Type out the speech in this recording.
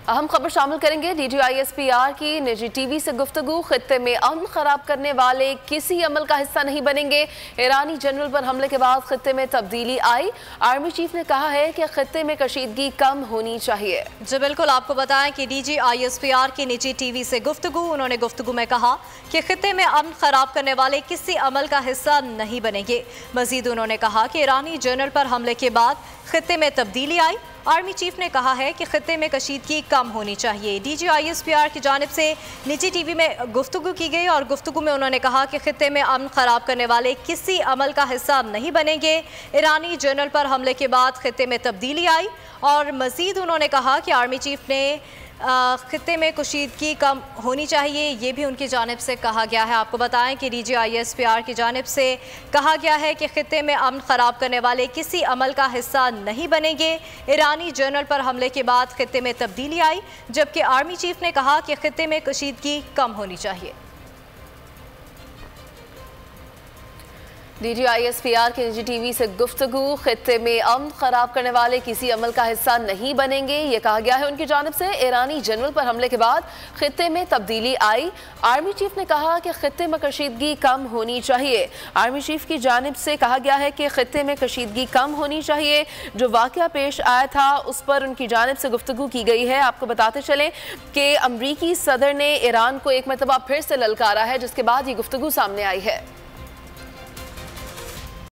अहम खबर शामिल करेंगे। DGISPR की निजी टीवी से गुफ्तगू। खित्ते में अमन खराब करने वाले किसी अमल का हिस्सा नहीं बनेंगे। ईरानी जनरल पर हमले के बाद खित्ते में तब्दीली आई। आर्मी चीफ ने कहा है कि खित्ते में कशीदगी कम होनी चाहिए। जी बिल्कुल, आपको बताएं कि DGISPR की निजी टीवी से गुफ्तगू। उन्होंने गुफ्तगू में कहा कि खित्ते में अमन खराब करने वाले किसी अमल का हिस्सा नहीं बनेंगे। मजीद उन्होंने कहा कि ईरानी जनरल पर हमले के बाद खित्ते में तब्दीली आई। आर्मी चीफ ने कहा है कि खित्ते में कशीदगी कम होनी चाहिए। DGISPR की जानिब से निजी टीवी में गुफ्तगू की गई और गुफ्तगू में उन्होंने कहा कि खित्ते में अमन खराब करने वाले किसी अमल का हिस्सा नहीं बनेंगे। ईरानी जनरल पर हमले के बाद खित्ते में तब्दीली आई और मजीद उन्होंने कहा कि आर्मी चीफ ने खित्ते में कशीदगी कम होनी चाहिए, ये भी उनकी जानिब से कहा गया है। आपको बताएं कि DGISPR की जानिब से कहा गया है कि खित्ते में अमन खराब करने वाले किसी अमल का हिस्सा नहीं बनेंगे। ईरानी जनरल पर हमले के बाद खित्ते में तब्दीली आई, जबकि आर्मी चीफ ने कहा कि खित्ते में कशीदगी कम होनी चाहिए। DGISPR की निजी टीवी से गुफ्तगू। खित्ते में अमन खराब करने वाले किसी अमल का हिस्सा नहीं बनेंगे, ये कहा गया है उनकी जानिब से। ईरानी जनरल पर हमले के बाद खित्ते में तब्दीली आई। आर्मी चीफ ने कहा कि खित्ते में कशीदगी कम होनी चाहिए। आर्मी चीफ की जानिब से कहा गया है कि खित्ते में कशीदगी कम होनी चाहिए। जो वाक़या पेश आया था उस पर उनकी जानिब से गुफ्तगू की गई है। आपको बताते चलें कि अमरीकी सदर ने ईरान को एक मरतबा फिर से ललकारा है, जिसके बाद ये गुफ्तगू सामने आई है।